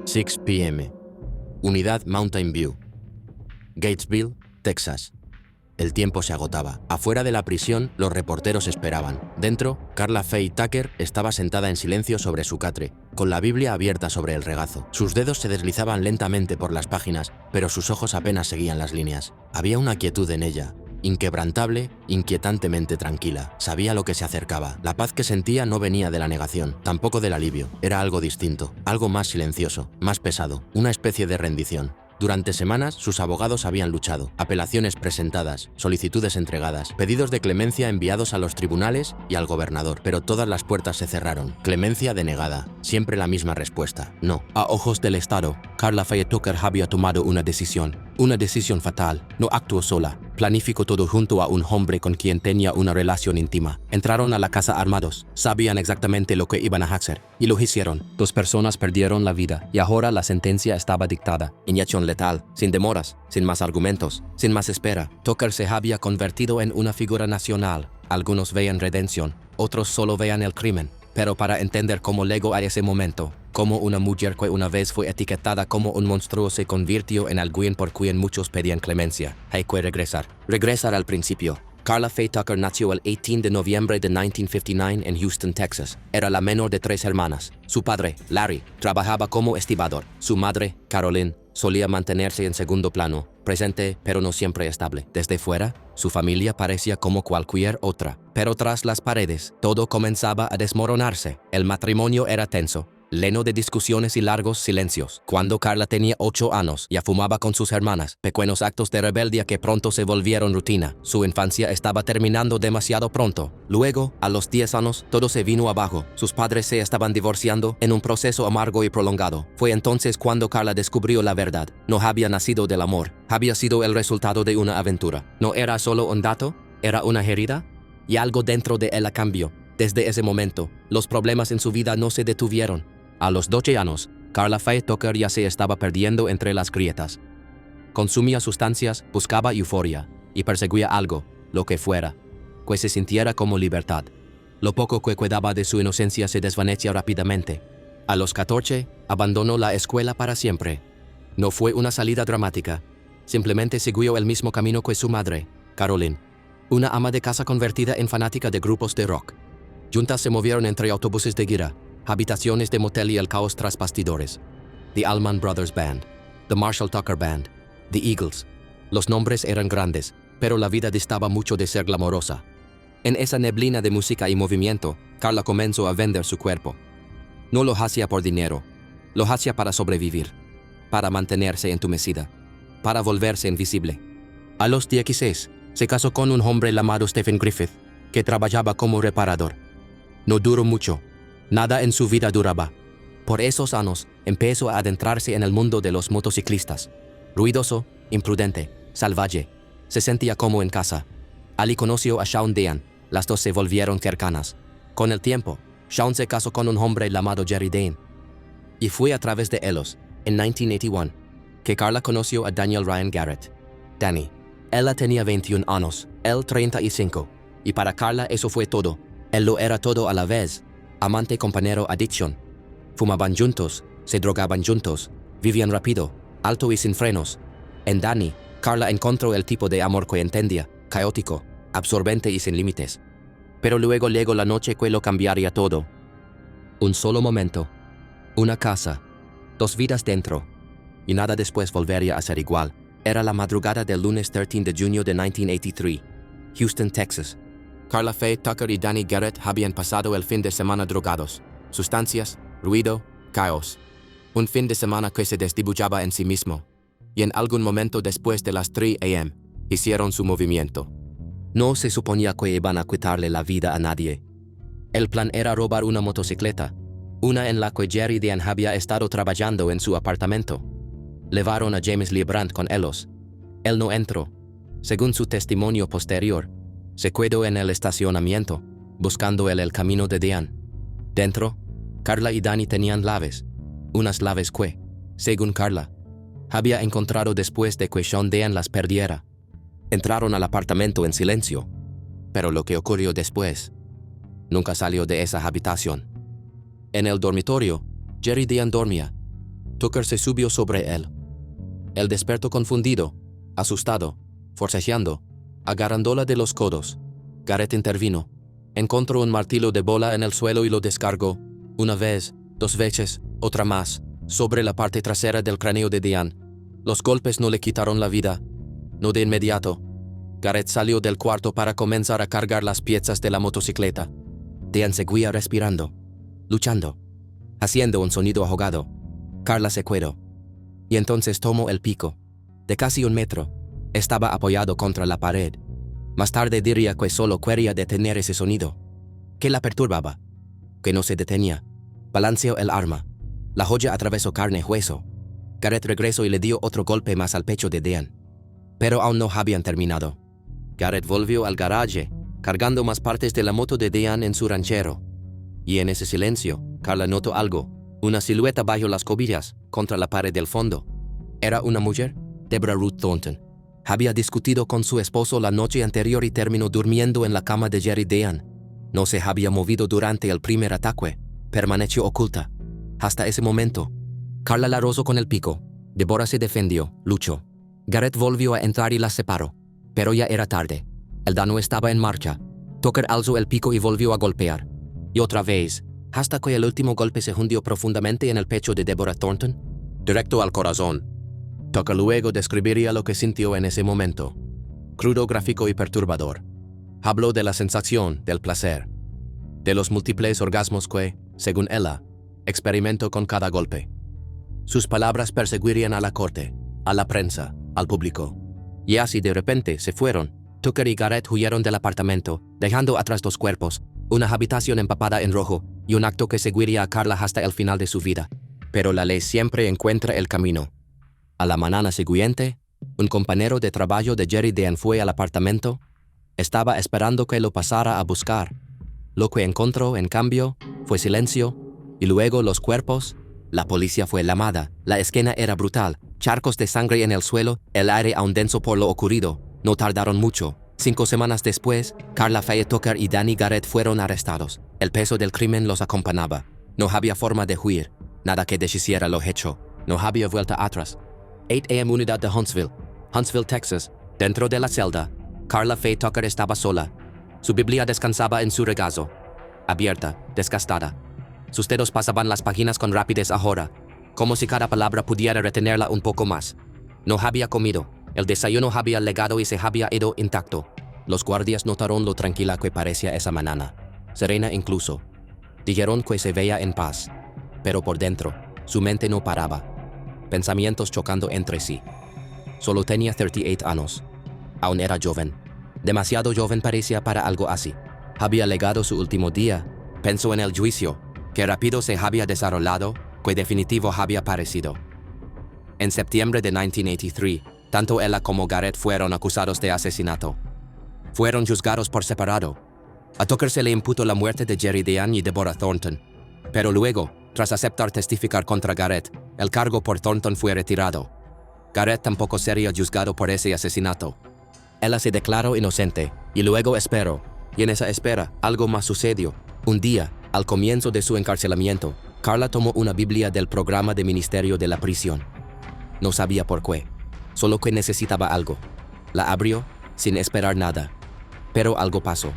6 p.m. Unidad Mountain View, Gatesville, Texas. El tiempo se agotaba. Afuera de la prisión, los reporteros esperaban. Dentro, Karla Faye Tucker estaba sentada en silencio sobre su catre, con la Biblia abierta sobre el regazo. Sus dedos se deslizaban lentamente por las páginas, pero sus ojos apenas seguían las líneas. Había una quietud en ella, inquebrantable, inquietantemente tranquila. Sabía lo que se acercaba. La paz que sentía no venía de la negación, tampoco del alivio. Era algo distinto, algo más silencioso, más pesado, una especie de rendición. Durante semanas, sus abogados habían luchado, apelaciones presentadas, solicitudes entregadas, pedidos de clemencia enviados a los tribunales y al gobernador, pero todas las puertas se cerraron. Clemencia denegada, siempre la misma respuesta, no. A ojos del Estado, Karla Faye Tucker había tomado una decisión fatal. No actuó sola, planificó todo junto a un hombre con quien tenía una relación íntima. Entraron a la casa armados, sabían exactamente lo que iban a hacer, y lo hicieron. 2 personas perdieron la vida, y ahora la sentencia estaba dictada. Inyección letal, sin demoras, sin más argumentos, sin más espera. Tucker se había convertido en una figura nacional. Algunos veían redención, otros solo veían el crimen. Pero para entender cómo llegó a ese momento, cómo una mujer que una vez fue etiquetada como un monstruo se convirtió en alguien por quien muchos pedían clemencia, hay que regresar al principio. Karla Faye Tucker nació el 18 de noviembre de 1959 en Houston, Texas. Era la menor de 3 hermanas. Su padre, Larry, trabajaba como estibador. Su madre, Carolyn, solía mantenerse en segundo plano, presente pero no siempre estable. Desde fuera, su familia parecía como cualquier otra. Pero tras las paredes, todo comenzaba a desmoronarse. El matrimonio era tenso, lleno de discusiones y largos silencios. Cuando Karla tenía 8 años, ya fumaba con sus hermanas, pequeños actos de rebeldía que pronto se volvieron rutina. Su infancia estaba terminando demasiado pronto. Luego, a los 10 años, todo se vino abajo. Sus padres se estaban divorciando en un proceso amargo y prolongado. Fue entonces cuando Karla descubrió la verdad. No había nacido del amor, había sido el resultado de una aventura. No era solo un dato, era una herida, y algo dentro de ella cambió. Desde ese momento, los problemas en su vida no se detuvieron. A los 12 años, Karla Faye Tucker ya se estaba perdiendo entre las grietas. Consumía sustancias, buscaba euforia y perseguía algo, lo que fuera, que se sintiera como libertad. Lo poco que quedaba de su inocencia se desvanecía rápidamente. A los 14, abandonó la escuela para siempre. No fue una salida dramática, simplemente siguió el mismo camino que su madre, Carolyn, una ama de casa convertida en fanática de grupos de rock. Juntas se movieron entre autobuses de gira, habitaciones de motel y el caos tras bastidores. The Allman Brothers Band, The Marshall Tucker Band, The Eagles. Los nombres eran grandes, pero la vida distaba mucho de ser glamorosa. En esa neblina de música y movimiento, Karla comenzó a vender su cuerpo. No lo hacía por dinero, lo hacía para sobrevivir, para mantenerse entumecida, para volverse invisible. A los 16, se casó con un hombre llamado Stephen Griffith, que trabajaba como reparador. No duró mucho. Nada en su vida duraba. Por esos años, empezó a adentrarse en el mundo de los motociclistas. Ruidoso, imprudente, salvaje. Se sentía como en casa. Allí conoció a Shawn Dean. Las dos se volvieron cercanas. Con el tiempo, Shawn se casó con un hombre llamado Jerry Dean. Y fue a través de ellos, en 1981, que Karla conoció a Daniel Ryan Garrett. Danny. Ella tenía 21 años, él 35. Y para Karla eso fue todo. Él lo era todo a la vez. Amante, compañero, adicción. Fumaban juntos, se drogaban juntos, vivían rápido, alto y sin frenos. En Danny, Karla encontró el tipo de amor que entendía, caótico, absorbente y sin límites. Pero luego llegó la noche que lo cambiaría todo. Un solo momento, una casa, 2 vidas dentro, y nada después volvería a ser igual. Era la madrugada del lunes 13 de junio de 1983, Houston, Texas. Karla Faye Tucker y Danny Garrett habían pasado el fin de semana drogados. Sustancias, ruido, caos. Un fin de semana que se desdibujaba en sí mismo. Y en algún momento después de las 3 a.m., hicieron su movimiento. No se suponía que iban a quitarle la vida a nadie. El plan era robar una motocicleta, una en la que Jerry Dean había estado trabajando en su apartamento. Llevaron a James Lee Brandt con ellos. Él no entró. Según su testimonio posterior, se quedó en el estacionamiento, buscando el camino de Dean. Dentro, Karla y Danny tenían llaves, unas llaves que, según Karla, había encontrado después de que Shawn Dean las perdiera. Entraron al apartamento en silencio, pero lo que ocurrió después nunca salió de esa habitación. En el dormitorio, Jerry Dean dormía, Tucker se subió sobre él. Él despertó confundido, asustado, forcejeando, agarrándola de los codos. Garrett intervino. Encontró un martillo de bola en el suelo y lo descargó. Una vez, dos veces, otra más, sobre la parte trasera del cráneo de Diane. Los golpes no le quitaron la vida. No de inmediato. Garrett salió del cuarto para comenzar a cargar las piezas de la motocicleta. Diane seguía respirando, luchando, haciendo un sonido ahogado. Carla se quedó. Y entonces tomó el pico. De casi 1 metro. Estaba apoyado contra la pared. Más tarde diría que solo quería detener ese sonido. Que la perturbaba. Que no se detenía. Balanceó el arma. La joya atravesó carne y hueso. Garrett regresó y le dio otro golpe más al pecho de Diane. Pero aún no habían terminado. Garrett volvió al garaje, cargando más partes de la moto de Diane en su ranchero. Y en ese silencio, Carla notó algo. Una silueta bajo las cobillas, contra la pared del fondo. ¿Era una mujer? Deborah Ruth Thornton. Había discutido con su esposo la noche anterior y terminó durmiendo en la cama de Jerry Diane. No se había movido durante el primer ataque. Permaneció oculta. Hasta ese momento. Carla la rozó con el pico. Deborah se defendió, luchó. Garrett volvió a entrar y las separó. Pero ya era tarde. El daño estaba en marcha. Tucker alzó el pico y volvió a golpear. Y otra vez, hasta que el último golpe se hundió profundamente en el pecho de Deborah Thornton, directo al corazón. Tucker luego describiría lo que sintió en ese momento. Crudo, gráfico y perturbador. Habló de la sensación, del placer. De los múltiples orgasmos que, según ella, experimentó con cada golpe. Sus palabras perseguirían a la corte, a la prensa, al público. Y así de repente se fueron. Tucker y Garrett huyeron del apartamento, dejando atrás 2 cuerpos, una habitación empapada en rojo y un acto que seguiría a Carla hasta el final de su vida. Pero la ley siempre encuentra el camino. A la mañana siguiente, un compañero de trabajo de Jerry Diane fue al apartamento. Estaba esperando que lo pasara a buscar. Lo que encontró, en cambio, fue silencio, y luego los cuerpos. La policía fue llamada. La escena era brutal. Charcos de sangre en el suelo, el aire aún denso por lo ocurrido. No tardaron mucho. 5 semanas después, Carla Faye Tucker y Danny Garrett fueron arrestados. El peso del crimen los acompañaba. No había forma de huir. Nada que deshiciera lo hecho. No había vuelta atrás. 8 a.m. Unidad de Huntsville, Texas. Dentro de la celda, Carla Faye Tucker estaba sola. Su Biblia descansaba en su regazo. Abierta, desgastada. Sus dedos pasaban las páginas con rapidez ahora, como si cada palabra pudiera retenerla un poco más. No había comido. El desayuno había legado y se había ido intacto. Los guardias notaron lo tranquila que parecía esa mañana. Serena incluso. Dijeron que se veía en paz. Pero por dentro, su mente no paraba. Pensamientos chocando entre sí. Solo tenía 38 años. Aún era joven. Demasiado joven parecía para algo así. Había llegado su último día. Pensó en el juicio, que rápido se había desarrollado, que definitivo había parecido. En septiembre de 1983, tanto ella como Garrett fueron acusados de asesinato. Fueron juzgados por separado. A Tucker se le imputó la muerte de Jerry Diane y Deborah Thornton. Pero luego, tras aceptar testificar contra Garrett, el cargo por Thornton fue retirado. Garrett tampoco sería juzgado por ese asesinato. Ella se declaró inocente, y luego esperó. Y en esa espera, algo más sucedió. Un día, al comienzo de su encarcelamiento, Carla tomó una Biblia del programa de ministerio de la prisión. No sabía por qué, solo que necesitaba algo. La abrió, sin esperar nada. Pero algo pasó.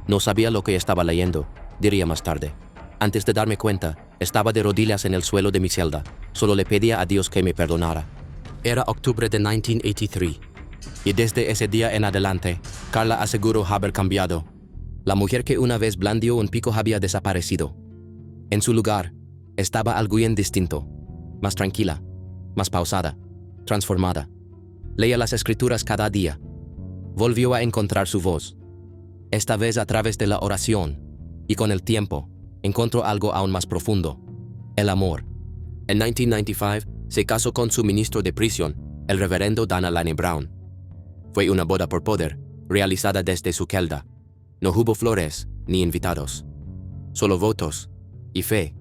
No sabía lo que estaba leyendo, diría más tarde. Antes de darme cuenta, estaba de rodillas en el suelo de mi celda. Solo le pedía a Dios que me perdonara. Era octubre de 1983. Y desde ese día en adelante, Carla aseguró haber cambiado. La mujer que una vez blandió un pico había desaparecido. En su lugar, estaba alguien distinto. Más tranquila, más pausada, transformada. Leía las escrituras cada día. Volvió a encontrar su voz. Esta vez a través de la oración. Y con el tiempo, encontró algo aún más profundo. El amor. En 1995, se casó con su ministro de prisión, el reverendo Dana Laney Brown. Fue una boda por poder, realizada desde su celda. No hubo flores ni invitados. Solo votos y fe.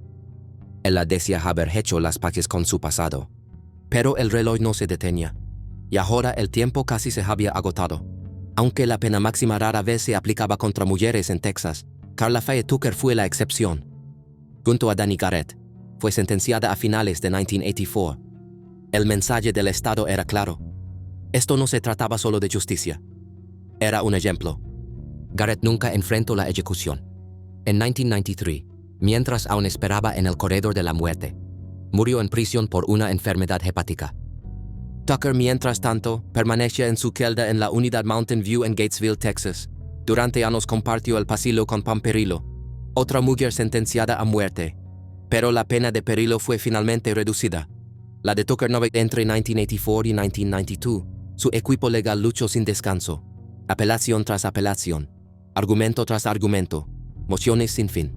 Ella decía haber hecho las paces con su pasado. Pero el reloj no se detenía. Y ahora el tiempo casi se había agotado. Aunque la pena máxima rara vez se aplicaba contra mujeres en Texas, Carla Faye Tucker fue la excepción. Junto a Danny Garrett, fue sentenciada a finales de 1984. El mensaje del Estado era claro. Esto no se trataba solo de justicia. Era un ejemplo. Garrett nunca enfrentó la ejecución. En 1993, mientras aún esperaba en el corredor de la muerte, murió en prisión por una enfermedad hepática. Tucker, mientras tanto, permanecía en su celda en la unidad Mountain View en Gatesville, Texas. Durante años compartió el pasillo con Pam Perillo, otra mujer sentenciada a muerte. Pero la pena de Perillo fue finalmente reducida. La de Tucker no. Entre 1984 y 1992, su equipo legal luchó sin descanso. Apelación tras apelación, argumento tras argumento, mociones sin fin.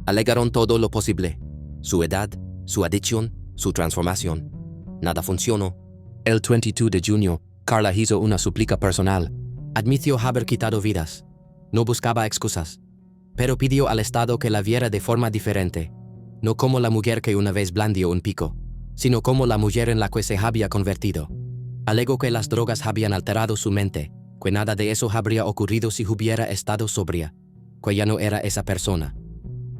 Alegaron todo lo posible. Su edad, su adicción, su transformación. Nada funcionó. El 22 de junio, Carla hizo una súplica personal. Admitió haber quitado vidas. No buscaba excusas. Pero pidió al Estado que la viera de forma diferente. No como la mujer que una vez blandió un pico, sino como la mujer en la que se había convertido. Alegó que las drogas habían alterado su mente, que nada de eso habría ocurrido si hubiera estado sobria, que ya no era esa persona.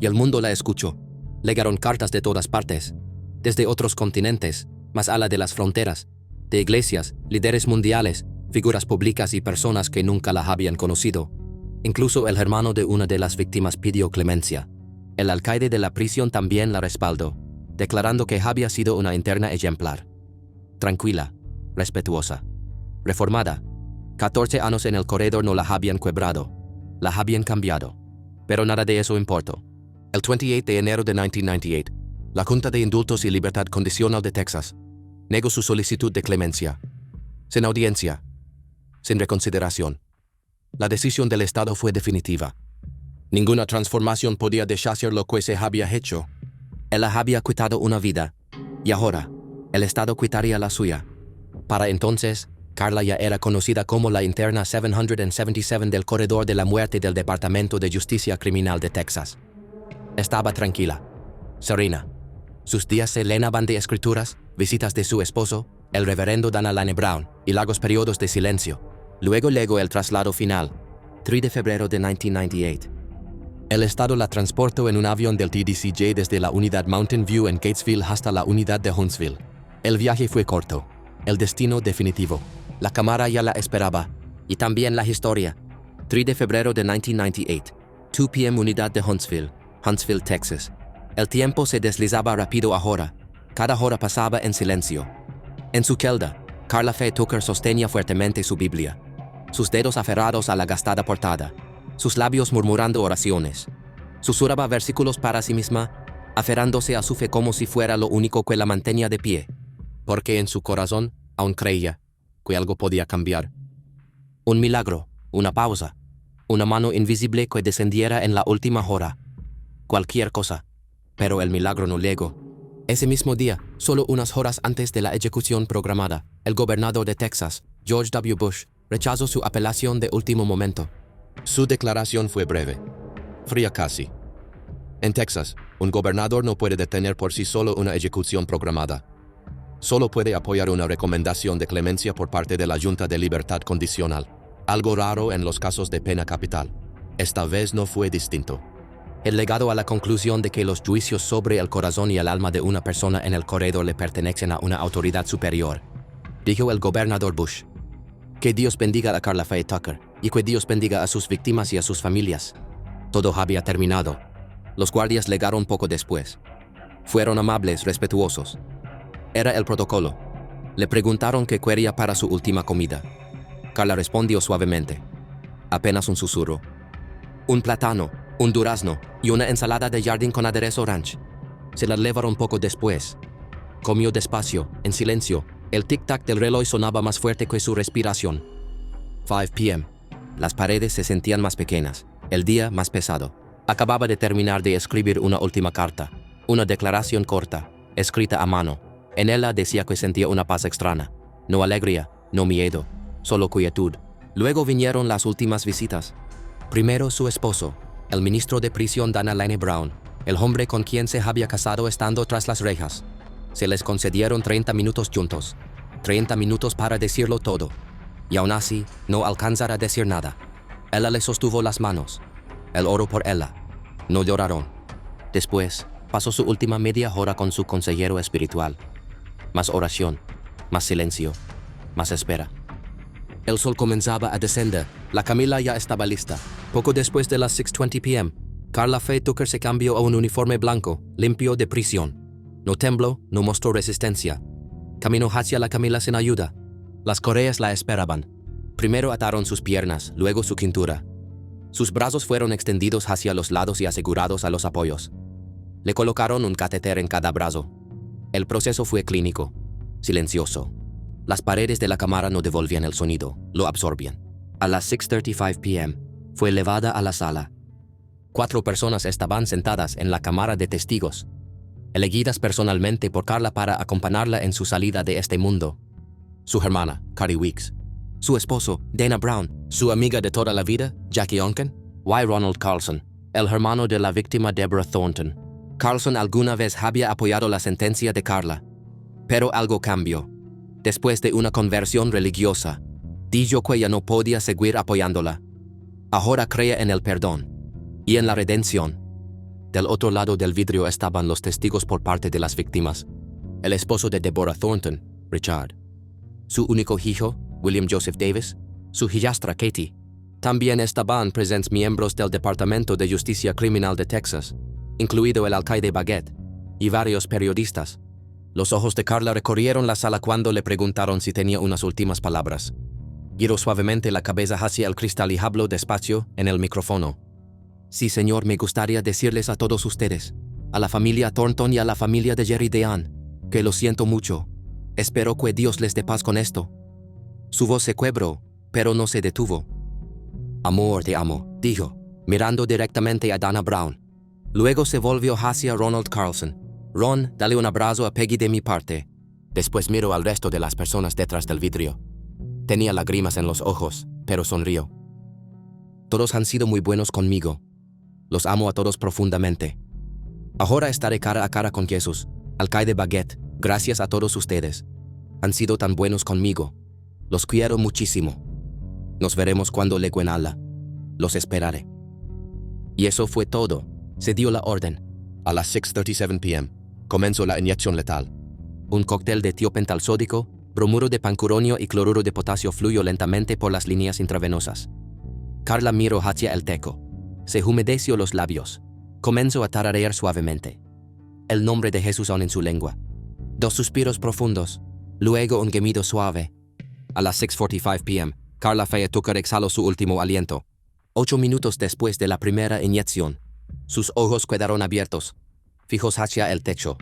Y el mundo la escuchó. Llegaron cartas de todas partes, desde otros continentes, más allá de las fronteras, de iglesias, líderes mundiales, figuras públicas y personas que nunca la habían conocido. Incluso el hermano de una de las víctimas pidió clemencia. El alcaide de la prisión también la respaldó, declarando que había sido una interna ejemplar. Tranquila, respetuosa, reformada. 14 años en el corredor no la habían quebrado, la habían cambiado. Pero nada de eso importó. El 28 de enero de 1998, la Junta de Indultos y Libertad Condicional de Texas negó su solicitud de clemencia, sin audiencia, sin reconsideración. La decisión del Estado fue definitiva. Ninguna transformación podía deshacer lo que se había hecho. Él había quitado una vida, y ahora, el Estado quitaría la suya. Para entonces, Carla ya era conocida como la interna 777 del corredor de la muerte del Departamento de Justicia Criminal de Texas. Estaba tranquila, serena. Sus días se llenaban de escrituras, visitas de su esposo, el reverendo Dan Alane Brown, y largos periodos de silencio. Luego llegó el traslado final, 3 de febrero de 1998. El Estado la transportó en un avión del TDCJ desde la unidad Mountain View en Gatesville hasta la unidad de Huntsville. El viaje fue corto, el destino definitivo. La cámara ya la esperaba, y también la historia. 3 de febrero de 1998, 2 p.m. unidad de Huntsville, Texas. El tiempo se deslizaba rápido ahora. Cada hora pasaba en silencio. En su celda, Carla Faye Tucker sostenía fuertemente su Biblia, sus dedos aferrados a la gastada portada, sus labios murmurando oraciones. Susurraba versículos para sí misma, aferrándose a su fe como si fuera lo único que la mantenía de pie, porque en su corazón aún creía que algo podía cambiar. Un milagro, una pausa, una mano invisible que descendiera en la última hora. Cualquier cosa, pero el milagro no llegó. Ese mismo día, solo unas horas antes de la ejecución programada, el gobernador de Texas, George W. Bush, rechazó su apelación de último momento. Su declaración fue breve, fría casi. En Texas, un gobernador no puede detener por sí solo una ejecución programada. Solo puede apoyar una recomendación de clemencia por parte de la Junta de Libertad Condicional, algo raro en los casos de pena capital. Esta vez no fue distinto. El legado a la conclusión de que los juicios sobre el corazón y el alma de una persona en el corredor le pertenecen a una autoridad superior, dijo el gobernador Bush. Que Dios bendiga a Carla Faye Tucker y que Dios bendiga a sus víctimas y a sus familias. Todo había terminado. Los guardias llegaron poco después. Fueron amables, respetuosos. Era el protocolo. Le preguntaron qué quería para su última comida. Carla respondió suavemente. Apenas un susurro. Un plátano, un durazno y una ensalada de jardín con aderezo ranch. Se la llevaron poco después. Comió despacio, en silencio. El tic-tac del reloj sonaba más fuerte que su respiración. 5 p.m. Las paredes se sentían más pequeñas, el día más pesado. Acababa de terminar de escribir una última carta, una declaración corta, escrita a mano. En ella decía que sentía una paz extraña, no alegría, no miedo, solo quietud. Luego vinieron las últimas visitas. Primero su esposo, el ministro de prisión Dan Alane Brown, el hombre con quien se había casado estando tras las rejas. Se les concedieron 30 minutos juntos, 30 minutos para decirlo todo, y aún así no alcanzar a decir nada. Ella le sostuvo las manos, él oró por ella, no lloraron. Después, Pasó su última media hora con su consejero espiritual. Más oración, más silencio, más espera. El sol comenzaba a descender. La camilla ya estaba lista. Poco después de las 6:20 p.m., Karla Faye Tucker se cambió a un uniforme blanco, limpio de prisión. No tembló, no mostró resistencia. Caminó hacia la camilla sin ayuda. Las correas la esperaban. Primero ataron sus piernas, luego su cintura. Sus brazos fueron extendidos hacia los lados y asegurados a los apoyos. Le colocaron un catéter en cada brazo. El proceso fue clínico, silencioso. Las paredes de la cámara no devolvían el sonido, lo absorbían. A las 6:35 p.m., fue elevada a la sala. 4 personas estaban sentadas en la cámara de testigos, elegidas personalmente por Karla para acompañarla en su salida de este mundo. Su hermana, Carrie Weeks. Su esposo, Dana Brown. Su amiga de toda la vida, Jackie Onken. Y. Ronald Carlson, el hermano de la víctima Deborah Thornton. Carlson alguna vez había apoyado la sentencia de Karla. Pero algo cambió. Después de una conversión religiosa, dijo que ya no podía seguir apoyándola. Ahora cree en el perdón y en la redención. Del otro lado del vidrio estaban los testigos por parte de las víctimas. El esposo de Deborah Thornton, Richard. Su único hijo, William Joseph Davis. Su hijastra, Katie. También estaban presentes miembros del Departamento de Justicia Criminal de Texas, incluido el alcalde Baguette, y varios periodistas. Los ojos de Karla recorrieron la sala cuando le preguntaron si tenía unas últimas palabras. Giró suavemente la cabeza hacia el cristal y habló despacio en el micrófono. Sí, señor, me gustaría decirles a todos ustedes, a la familia Thornton y a la familia de Jerry Dean, que lo siento mucho. Espero que Dios les dé paz con esto. Su voz se quebró, pero no se detuvo. Amor, te amo, dijo, mirando directamente a Dana Brown. Luego se volvió hacia Ronald Carlson. Ron, dale un abrazo a Peggy de mi parte. Después miró al resto de las personas detrás del vidrio. Tenía lágrimas en los ojos, pero sonrió. Todos han sido muy buenos conmigo. Los amo a todos profundamente. Ahora estaré cara a cara con Jesús, alcalde Baguette. Gracias a todos ustedes. Han sido tan buenos conmigo. Los quiero muchísimo. Nos veremos cuando le Allah. Los esperaré. Y eso fue todo. Se dio la orden. A las 6:37 p.m. comenzó la inyección letal. Un cóctel de tiopental sódico, bromuro de pancuronio y cloruro de potasio fluyó lentamente por las líneas intravenosas. Karla miró hacia el teco. Se humedeció los labios. Comenzó a tararear suavemente. El nombre de Jesús aún en su lengua. 2 suspiros profundos. Luego un gemido suave. A las 6:45 p.m., Karla Faye Tucker exhaló su último aliento. 8 minutos después de la primera inyección, sus ojos quedaron abiertos, fijos hacia el techo.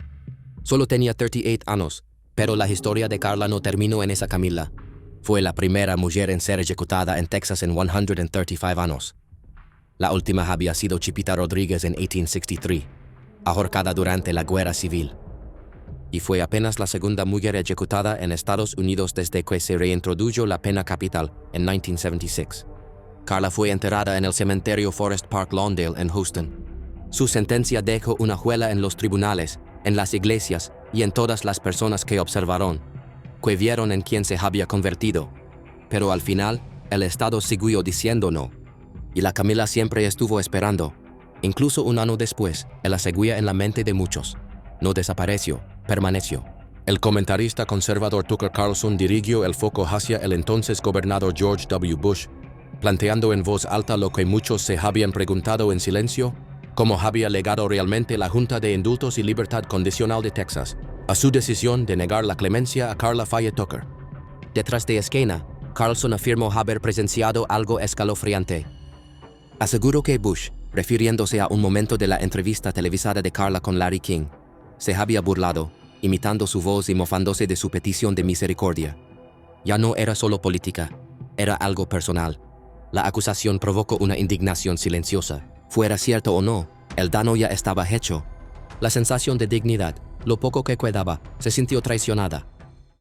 Solo tenía 38 años, pero la historia de Karla no terminó en esa camilla. Fue la primera mujer en ser ejecutada en Texas en 135 años. La última había sido Chipita Rodríguez en 1863, ahorcada durante la Guerra Civil. Y fue apenas la segunda mujer ejecutada en Estados Unidos desde que se reintrodujo la pena capital en 1976. Karla fue enterrada en el cementerio Forest Park Lawndale en Houston. Su sentencia dejó una huella en los tribunales, en las iglesias y en todas las personas que observaron, que vieron en quién se había convertido. Pero al final, el Estado siguió diciendo no. Y la camilla siempre estuvo esperando. Incluso un año después, ella seguía en la mente de muchos. No desapareció, permaneció. El comentarista conservador Tucker Carlson dirigió el foco hacia el entonces gobernador George W. Bush, planteando en voz alta lo que muchos se habían preguntado en silencio: ¿cómo había llegado realmente la Junta de Indultos y Libertad Condicional de Texas a su decisión de negar la clemencia a Karla Faye Tucker? Detrás de esquina, Carlson afirmó haber presenciado algo escalofriante. Aseguró que Bush, refiriéndose a un momento de la entrevista televisada de Karla con Larry King, se había burlado, imitando su voz y mofándose de su petición de misericordia. Ya no era solo política, era algo personal. La acusación provocó una indignación silenciosa. Fuera cierto o no, el daño ya estaba hecho. La sensación de dignidad, lo poco que quedaba, se sintió traicionada.